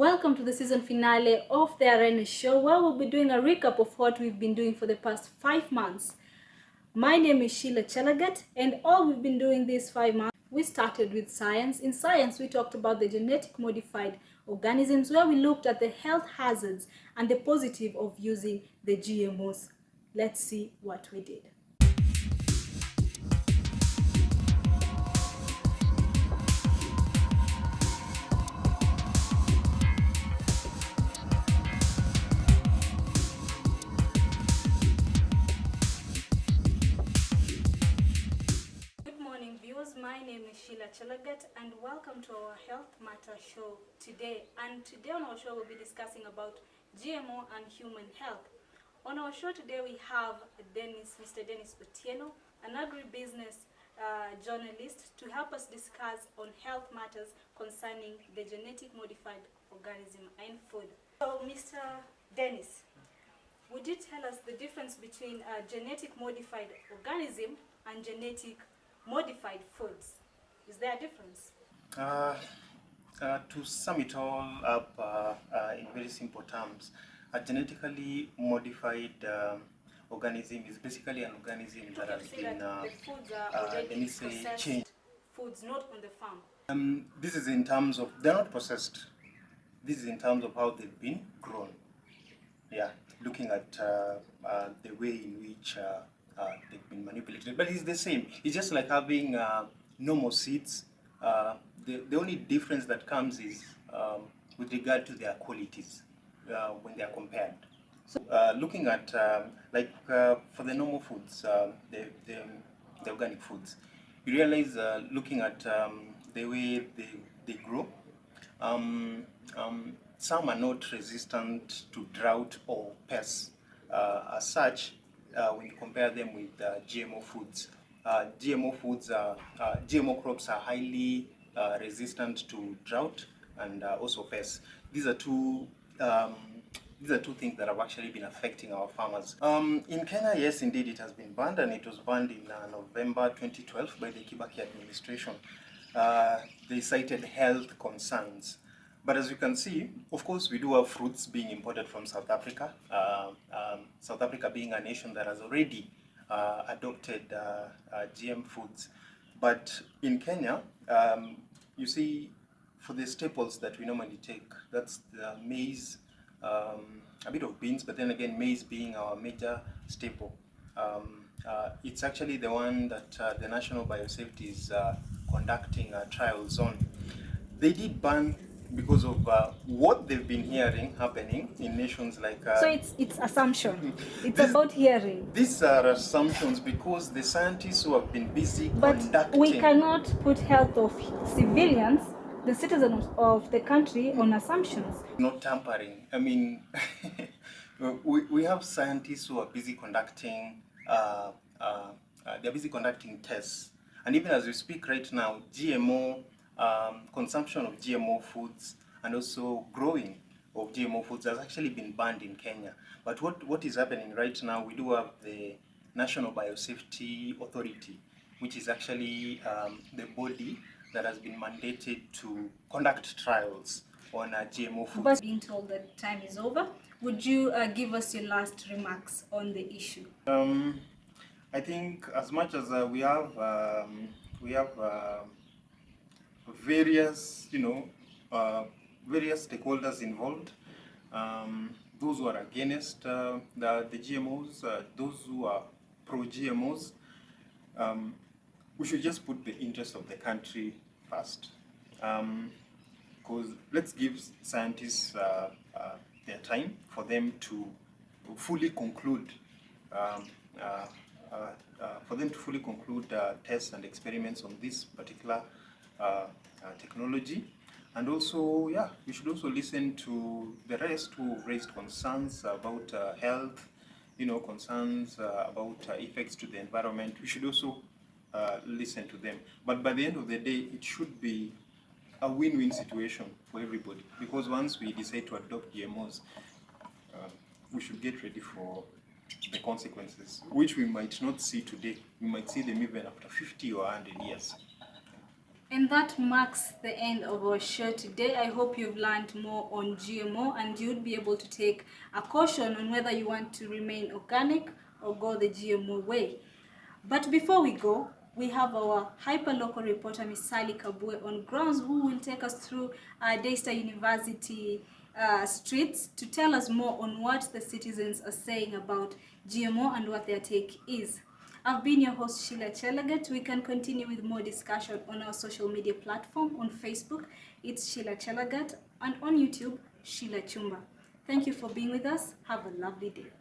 Welcome to the season finale of the Arena Show, where we'll be doing a recap of what we've been doing for the past 5 months. My name is Sheila Chelagat, and all we've been doing these 5 months, we started with science. In science, we talked about the genetic modified organisms, where we looked at the health hazards and the positive of using the GMOs. Let's see what we did. Good morning, viewers. My name is Sheila Chelagat, and welcome to our Health Matter show today. And today on our show, we'll be discussing about GMO and human health. On our show today, we have Mr. Dennis Otieno, an agribusiness journalist, to help us discuss on health matters concerning the genetic modified organism in food. So, Mr. Dennis, would you tell us the difference between a genetic modified organism and genetic modified foods? Is there a difference? To sum it all up in very simple terms, a genetically modified organism is basically an organism that has been, the foods are already processed changed. foods, not on the farm. This is in terms of, they're not processed. This is in terms of how they've been grown. Yeah, looking at the way in which they've been manipulated. But it's the same. It's just like having normal seeds. The only difference that comes is with regard to their qualities when they are compared. So looking at for the normal foods, the organic foods, you realize looking at the way they grow, some are not resistant to drought or pests as such when you compare them with GMO foods. GMO crops are highly resistant to drought and also pests. These are two things that have actually been affecting our farmers. In Kenya, yes, indeed, it has been banned, and it was banned in November 2012 by the Kibaki administration. They cited health concerns. But as you can see, of course, we do have fruits being imported from South Africa. South Africa being a nation that has already adopted GM foods. But in Kenya, you see, for the staples that we normally take, that's the maize, a bit of beans, but then again, maize being our major staple. It's actually the one that the National Biosafety is conducting trials on. They did ban because of what they've been hearing happening in nations like... So it's assumption. It's about hearing. These are assumptions because the scientists who have been busy conducting... But we cannot put health of civilians, the citizens of the country, on assumptions. Not tampering. I mean, we have scientists who are busy conducting, they're busy conducting tests. And even as we speak right now, GMO, consumption of GMO foods and also growing of GMO foods has actually been banned in Kenya. But what is happening right now, we do have the National Biosafety Authority, which is actually the body that has been mandated to conduct trials on GMO foods. But being told that time is over, would you give us your last remarks on the issue? I think as much as we have various, various stakeholders involved, those who are against the GMOs, those who are pro-GMOs, we should just put the interest of the country first. Because let's give scientists their time for them to fully conclude tests and experiments on this particular technology. And also, yeah, we should also listen to the rest who raised concerns about health, concerns about effects to the environment. We should also listen to them. But by the end of the day, it should be a win-win situation for everybody. Because once we decide to adopt GMOs, we should get ready for the consequences, which we might not see today. We might see them even after 50 or 100 years. And that marks the end of our show today. I hope you've learned more on GMO and you'd be able to take a caution on whether you want to remain organic or go the GMO way. But before we go, we have our hyper-local reporter, Miss Sally Kabue, on grounds, who will take us through Daystar University streets to tell us more on what the citizens are saying about GMO and what their take is. I've been your host, Sheila Chelagat. We can continue with more discussion on our social media platform. On Facebook, it's Sheila Chelagat, and on YouTube, Sheila Chumba. Thank you for being with us. Have a lovely day.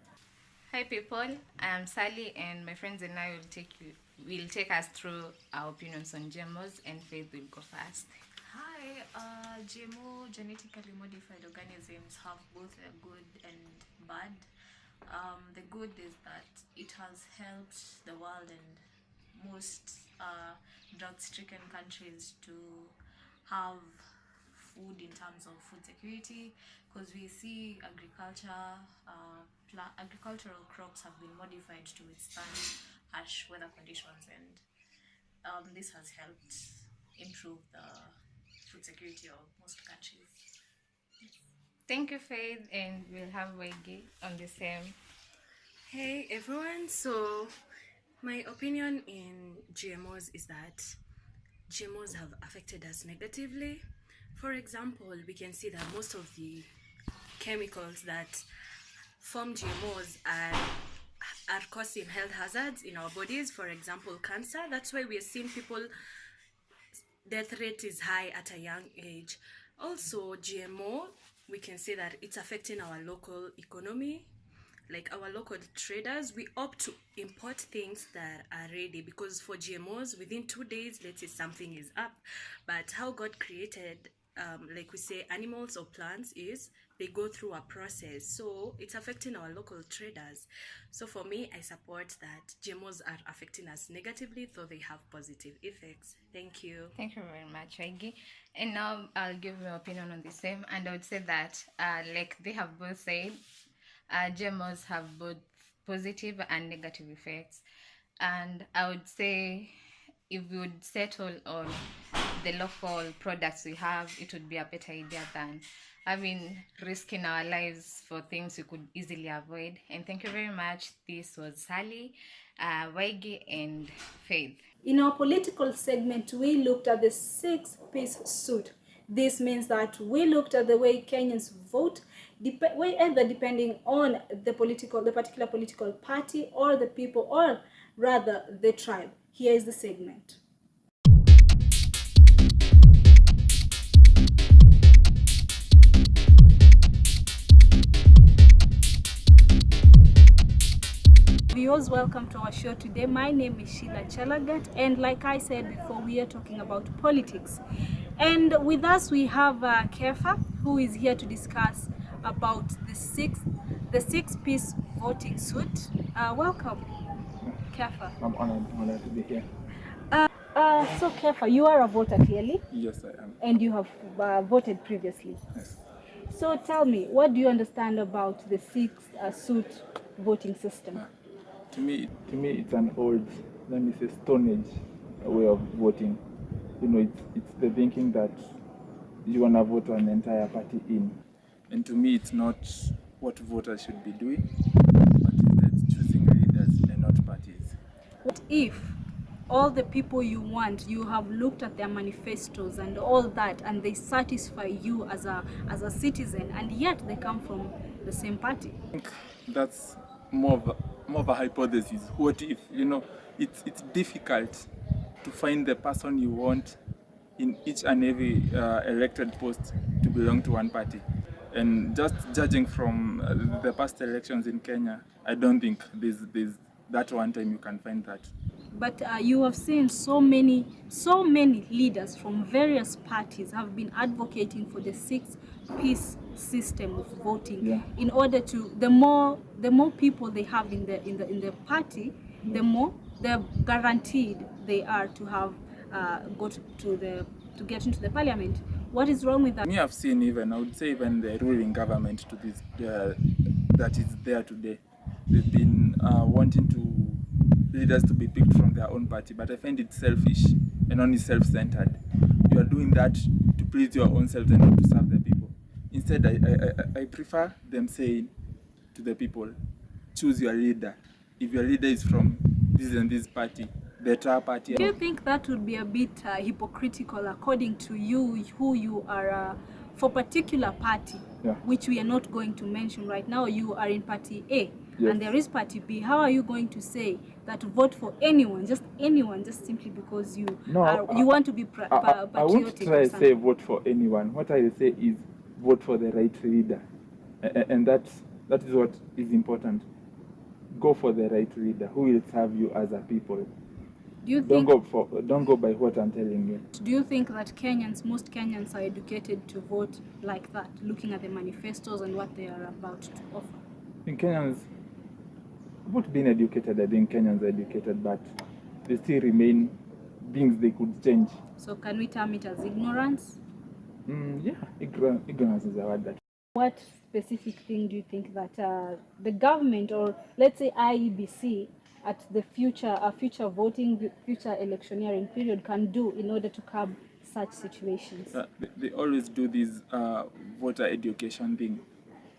Hi people, I am Sally and my friends and I will take us through our opinions on GMOs, and Faith will go first. Hi, GMO, genetically modified organisms, have both a good and bad. The good is that it has helped the world and most drought-stricken countries to have food in terms of food security, because we see agricultural crops have been modified to withstand harsh weather conditions, and this has helped improve the food security of most countries. Thank you, Faith, and we'll have Waigi on the same. Hey everyone, so my opinion in GMOs is that GMOs have affected us negatively. For example, we can see that most of the chemicals that form GMOs are causing health hazards in our bodies. For example, cancer. That's why we are seeing people, death rate is high at a young age. Also, GMO, we can say that it's affecting our local economy. Like our local traders, we opt to import things that are ready, because for GMOs, within 2 days, let's say something is up. But how God created, like we say, animals or plants is they go through a process. So it's affecting our local traders. So for me, I support that GMOs are affecting us negatively, though they have positive effects. Thank you. Thank you very much, Waigi. And now I'll give my opinion on the same, and I would say that, like they have both said, GMOs have both positive and negative effects, and I would say if we would settle on the local products we have, it would be a better idea than risking our lives for things we could easily avoid. And thank you very much. This was Sally, Waigi, and Faith. In our political segment, we looked at the 6-piece suit. This means that we looked at the way Kenyans vote, either depending on the particular political party, or the people, or rather the tribe. Here is the segment. Viewers, welcome to our show today. My name is Sheila Chelagat, and like I said before, we are talking about politics. And with us we have Kefa, who is here to discuss about the six-piece voting suit. Welcome, Kefa. I'm honored to be here. So Kefa, you are a voter clearly. Yes, I am. And you have voted previously. Yes. So tell me, what do you understand about the suit voting system? To me, it's an old, let me say, Stone Age way of voting. You know, it's the thinking that you want to vote an entire party in. And to me, it's not what voters should be doing, but instead choosing leaders and not parties. What if all the people you want, you have looked at their manifestos and all that, and they satisfy you as a citizen, and yet they come from the same party? I think that's more of a hypothesis. What if, it's difficult to find the person you want in each and every elected post to belong to one party. And just judging from the past elections in Kenya, I don't think there's that one time you can find that. But you have seen so many leaders from various parties have been advocating for the 6-piece system of voting. Yeah. In order to, the more people they have in the party, the more they're guaranteed they are to have to get into the parliament. What is wrong with that? Me, I've seen I would say even the ruling government to this that is there today. They've been wanting leaders to be picked from their own party, but I find it selfish and only self-centered. doing that to please your own selves and not to serve the people. Instead, I prefer them saying to the people, choose your leader. If your leader is from this and this party, better party. Do you think that would be a bit hypocritical according to you, who you are for particular party, Yeah. which we are not going to mention right now? You are in party A, Yes. and there is party B. How are you going to say that to vote for anyone, just simply because you you want to be patriotic? I won't try or to say something? vote for anyone. What I will say is vote for the right leader, and that is what is important. Go for the right leader who will serve you as a people. Do you Don't think? don't go by what I'm telling you. Do you think that most Kenyans are educated to vote like that, looking at the manifestos and what they are about to offer? In Kenyans, about being educated, I think Kenyans are educated, but they still remain things they could change. So can we term it as ignorance? Yeah, ignorance is a word that. What specific thing do you think that the government, or let's say IEBC, at the future voting, future electioneering period can do in order to curb such situations? They always do this voter education thing,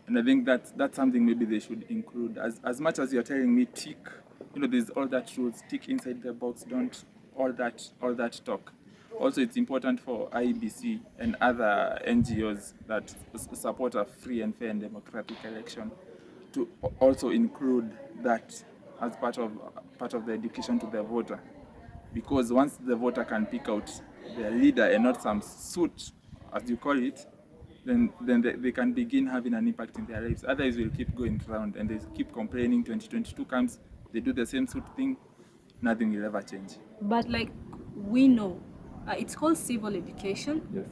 and I think that's something maybe they should include. As much as you're telling me tick, there's all that rules, tick inside the box, don't all that talk. Also, it's important for IEBC and other NGOs that support a free and fair and democratic election to also include that as part of the education to the voter, because once the voter can pick out their leader and not some suit, as you call it, then they can begin having an impact in their lives. Otherwise, we'll keep going around and they keep complaining. 2022 comes, they do the same suit thing, nothing will ever change. But like we know, it's called civil education. Yes.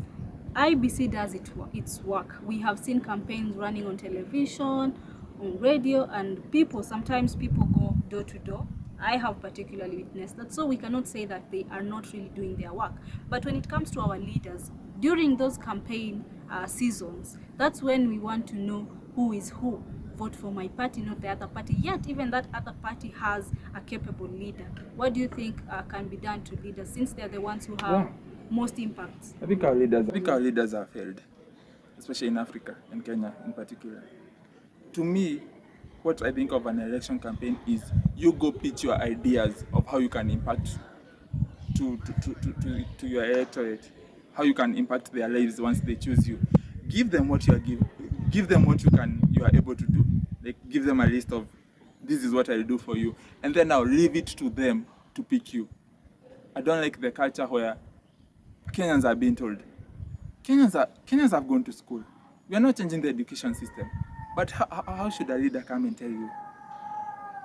IBC does its work. We have seen campaigns running on television, on radio, and sometimes people go door to door. I have particularly witnessed that. So we cannot say that they are not really doing their work. But when it comes to our leaders, during those campaign seasons, that's when we want to know who is who. Vote for my party, not the other party. Yet even that other party has a capable leader. What do you think can be done to leaders, since they're the ones who have most impacts? I think our leaders are failed, especially in Africa and Kenya in particular. To me, what I think of an election campaign is you go pitch your ideas of how you can impact to your electorate, how you can impact their lives once they choose you. Give them what you are able to do. Like, give them a list of this is what I'll do for you, and then now leave it to them to pick you. I don't like the culture where Kenyans are being told. Kenyans have gone to school. We are not changing the education system. But how should a leader come and tell you,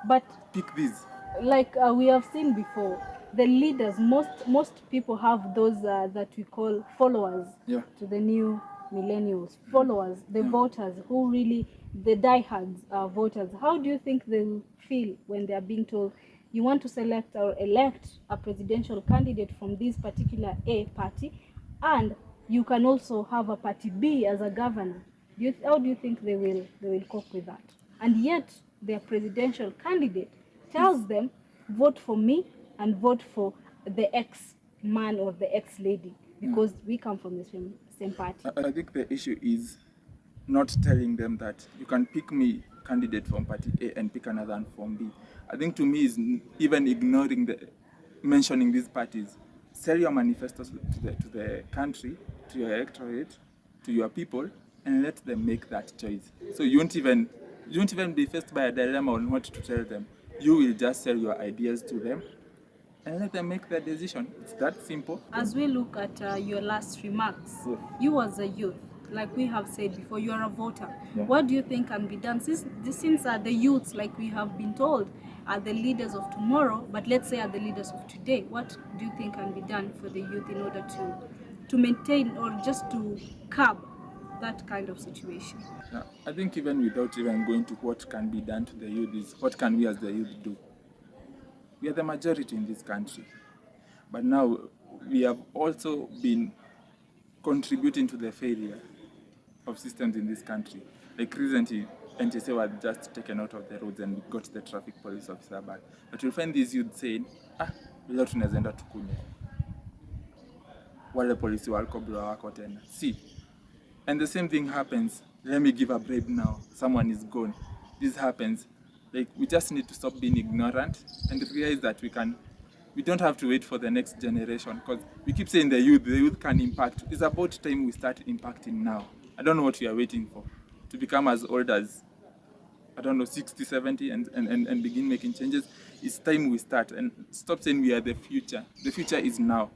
But pick this? like we have seen before, the leaders, most people have those that we call followers. Yeah. To the new millennials, followers, the voters who really, the diehards voters. How do you think they will feel when they are being told, you want to select or elect a presidential candidate from this particular A party, and you can also have a party B as a governor? How do you think they will cope with that? And yet their presidential candidate tells them, vote for me and vote for the ex man or the ex lady, because we come from the same party. I think the issue is not telling them that you can pick me candidate from party A and pick another one from B. I think to me is even ignoring mentioning these parties. Sell your manifestos to the country, to your electorate, to your people, and let them make that choice. So you won't even be faced by a dilemma on what to tell them. You will just sell your ideas to them and let them make their decision. It's that simple. As we look at your last remarks, you as a youth, like we have said before, you are a voter. Yeah. What do you think can be done? Since the youths, like we have been told, are the leaders of tomorrow, but let's say are the leaders of today, what do you think can be done for the youth in order to maintain or just to curb that kind of situation? Yeah, I think even without even going to what can be done to the youth is what can we as the youth do? We are the majority in this country, but now we have also been contributing to the failure of systems in this country. Like recently, NTSA was just taken out of the roads and we got the traffic police officer back. But you'll find these youth saying, leo tunaenda tukunywe. wale polisi wa Cobra wako tena. See, and the same thing happens. Let me give a bribe now. Someone is gone. This happens. Like, we just need to stop being ignorant and realize that we don't have to wait for the next generation, because we keep saying the youth can impact. It's about time we start impacting now. I don't know what we are waiting for, to become as old as, I don't know, 60, 70 and begin making changes. It's time we start and stop saying we are the future. The future is now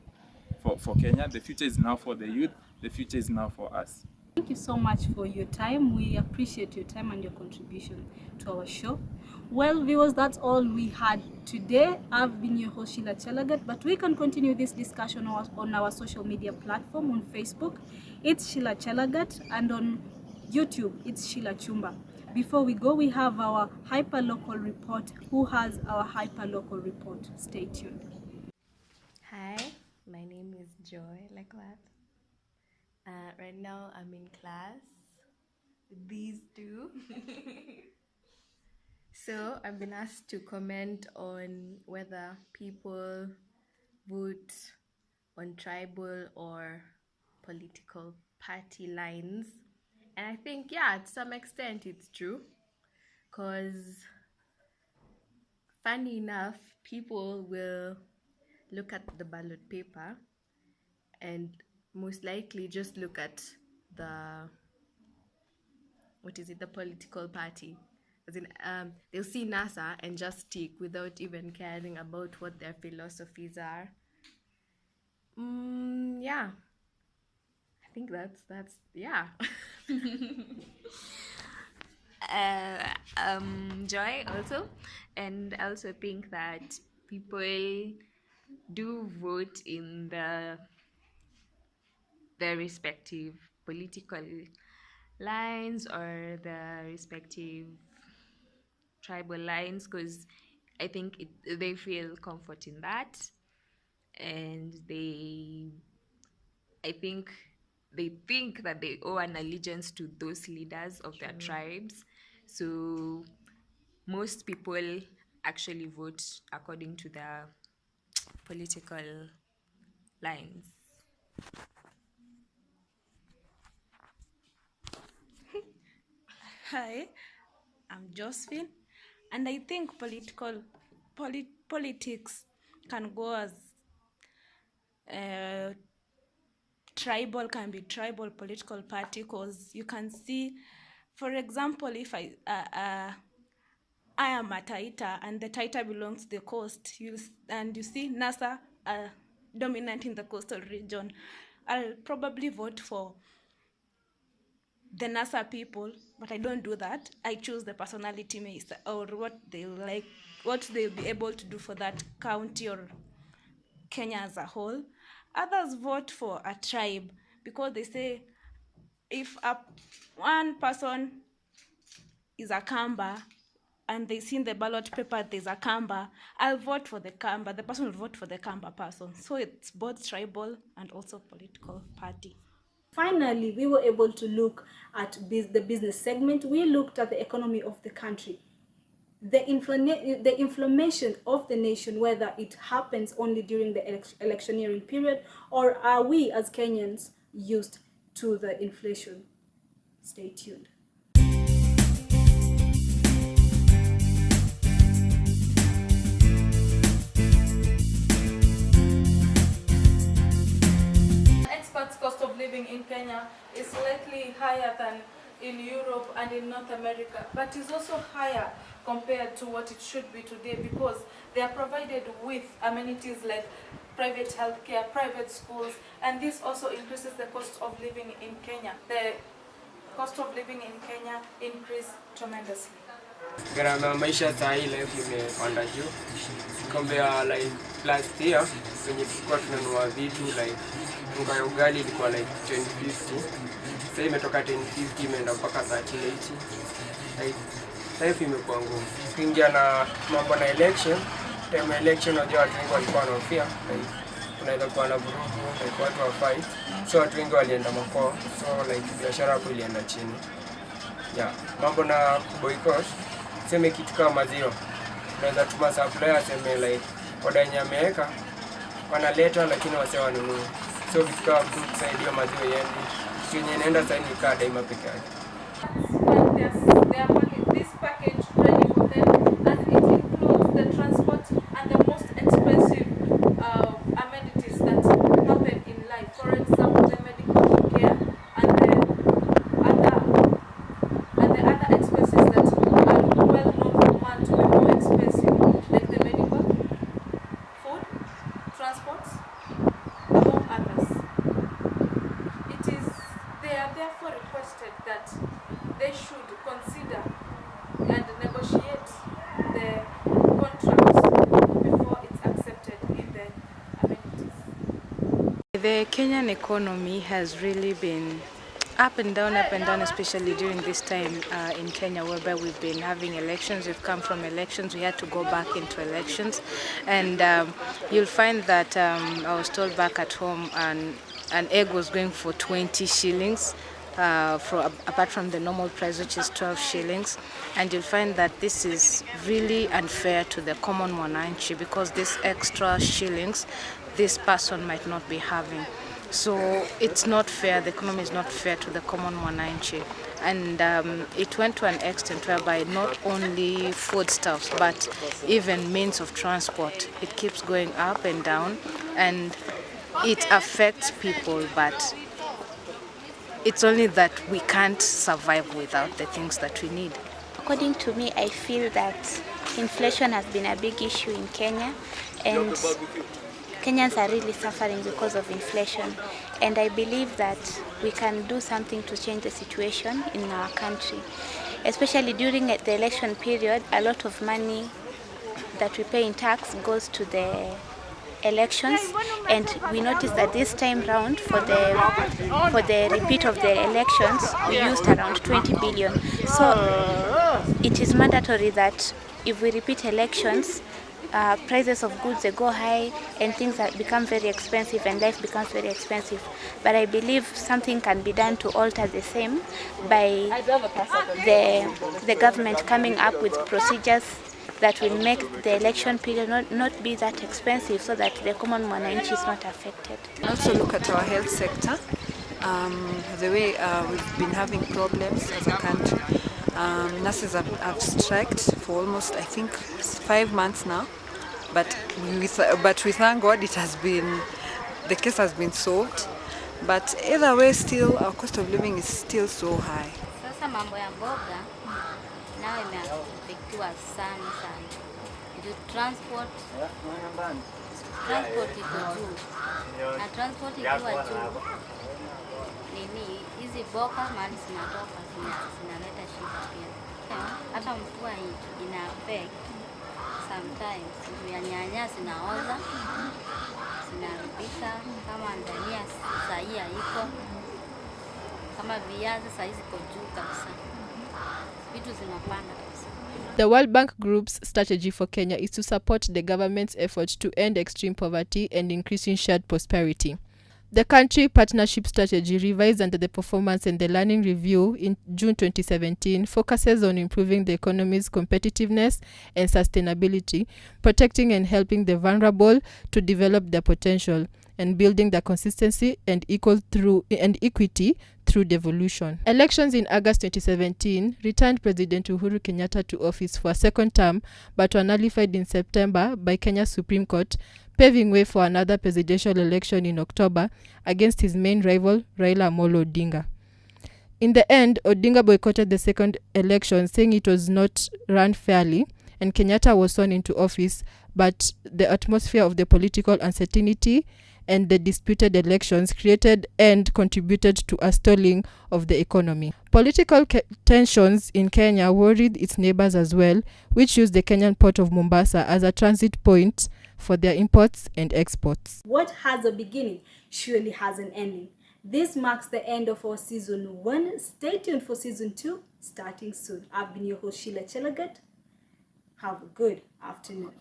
for Kenya. The future is now for the youth. The future is now for us. Thank you so much for your time. We appreciate your time and your contribution to our show. Well, viewers, that's all we had today. I've been your host, Sheila Chelagat, but we can continue this discussion on our social media platform. On Facebook, it's Sheila Chelagat, and on YouTube, it's Sheila Chumba. Before we go, we have our hyperlocal report. Who has our hyperlocal report? Stay tuned. Hi, my name is Joy, like that. Right now I'm in class with these two. So I've been asked to comment on whether people vote on tribal or political party lines. And I think, yeah, to some extent it's true, because funny enough, people will look at the ballot paper and most likely just look at the political party. As in, they'll see NASA and just tick without even caring about what their philosophies are. Yeah, I think that's yeah. Joy also, and I also think that people do vote in the respective political lines or the respective tribal lines, because I think they feel comfort in that, and they think that they owe an allegiance to those leaders of their tribes. So most people actually vote according to their political lines. Hi, I'm Josephine, and I think politics can go as tribal, can be tribal political party, because you can see, for example, if I am a Taita and the Taita belongs to the coast, you see NASA dominant in the coastal region, I'll probably vote for the NASA people, but I don't do that. I choose the personality or what they like, what they'll be able to do for that county or Kenya as a whole. Others vote for a tribe because they say if one person is a Kamba and they see in the ballot paper there's a Kamba, I'll vote for the Kamba. The person will vote for the Kamba person. So it's both tribal and also political party. Finally, we were able to look at the business segment. We looked at the economy of the country, the inflammation of the nation, whether it happens only during the electioneering period, or are we as Kenyans used to the inflation? Stay tuned. Cost of living in Kenya is slightly higher than in Europe and in North America, but is also higher compared to what it should be today, because they are provided with amenities like private healthcare, private schools, and this also increases the cost of living in Kenya. The cost of living in Kenya increased tremendously. Gharama ya maisha saa hii life imepanda juu. Compare like last year when tulikuwa tunanunua vitu like unga ya ugali ilikuwa like 1050. Sasa imetoka 1050 imeenda mpaka 3080. Like life imekuwa ngumu. Kuingia na mambo na election, time election watu wengi walikuwa wanahofia like kunaweza kuwa na vurugu, like watu wa fight. So watu wengi walienda makwao. So like biashara hapo ilienda chini. Yeah, mambo na boycott, sema kitu kama maziwa. Unaweza tuma supplier aseme like order yenye ameweka wanaleta lakini wase wanunue. So vitu kama kusaidia maziwa yendi kitu yenye inaenda sasa ni kaa daima peke yake. This package ready for them as it includes the transport and the most expensive amenities that happen in life. For example, the medical care and the other expenses that are well known for man to be more expensive, like the medical, food, transport, among others. They are therefore requested that they should consider and negotiate the contract before it's accepted in the amenities. The Kenyan economy has really been up and down, especially during this time in Kenya, whereby we've been having elections. We've come from elections, we had to go back into elections, and you'll find that I was told back at home an egg was going for 20 shillings. Apart from the normal price, which is 12 shillings, and you'll find that this is really unfair to the common mwananchi, because this extra shillings this person might not be having. So it's not fair, the economy is not fair to the common mwananchi. And it went to an extent whereby not only foodstuffs but even means of transport, it keeps going up and down, and it affects people, but it's only that we can't survive without the things that we need. According to me, I feel that inflation has been a big issue in Kenya, and Kenyans are really suffering because of inflation. And I believe that we can do something to change the situation in our country. Especially during the election period, a lot of money that we pay in tax goes to the elections, and we noticed that this time round for the repeat of the elections we used around 20 billion. So it is mandatory that if we repeat elections, prices of goods, they go high, and things that become very expensive, and life becomes very expensive. But I believe something can be done to alter the same by the government coming up with procedures that will make the election period not be that expensive, so that the common mwananchi is not affected. Also look at our health sector, the way we've been having problems as a country. Nurses have striked for almost, I think, 5 months now, but we thank God the case has been solved. But either way, still our cost of living is still so high. Sasa mambo ya mboga nayo imeafektiwa sana. Transport iko juu, na transport ikiwa juu, hizi boka mali zinatoka zinaleta shida pia. Hata mvua ina affect sometimes, ya nyanya zinaoza, zinaribika, kama ndania sahi haiko, kama viazi sahi ziko juu kabisa, vitu zinapanda kabisa. The World Bank Group's strategy for Kenya is to support the government's efforts to end extreme poverty and increasing shared prosperity. The country partnership strategy, revised under the Performance and the Learning Review in June 2017, focuses on improving the economy's competitiveness and sustainability, protecting and helping the vulnerable to develop their potential, and building the consistency and equity through devolution. Elections in August 2017 returned President Uhuru Kenyatta to office for a second term, but were nullified in September by Kenya's Supreme Court, paving way for another presidential election in October against his main rival, Raila Amolo Odinga. In the end, Odinga boycotted the second election, saying it was not run fairly, and Kenyatta was sworn into office, but the atmosphere of the political uncertainty and the disputed elections created and contributed to a stalling of the economy. Political tensions in Kenya worried its neighbors as well, which used the Kenyan port of Mombasa as a transit point for their imports and exports. What has a beginning surely has an ending. This marks the end of our season 1. Stay tuned for season 2, starting soon. I've been your host, Sheila Chelagat. Have a good afternoon.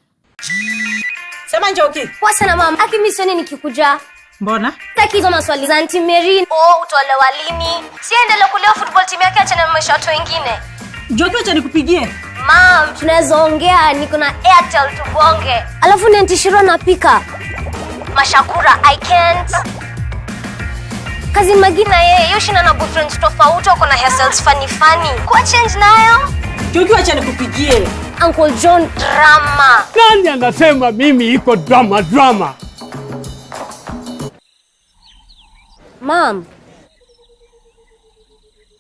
Sema Njoki. Poa sana mama. Aki mimi sioni nikikuja. Mbona? Taki hizo maswali za Auntie Mary. Utolewa lini? Siendele kulea football team yake acha na maisha watu wengine. Njoki acha nikupigie. Mom, tunaweza ongea, niko na Airtel tubonge. Alafu ni Auntie Shiro napika. Mashakura, I can't. Kazi Magina yeye yoshina na boyfriends tofauti wako na hairstyles funny. Kwa change nayo? Njoki acha nikupigie. Uncle John drama. Nani anasema mimi iko drama? Mom.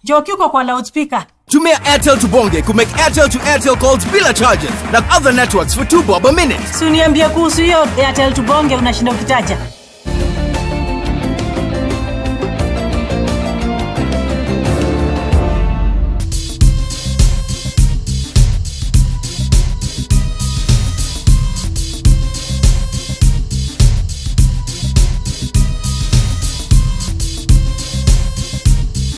Njoki uko kwa loudspeaker. Tumia Airtel Tubonge to make Airtel to Airtel calls bila charges like other networks for 2 bob a minute. Suniambia kuhusu hiyo Airtel Tubonge unashinda ukitaja.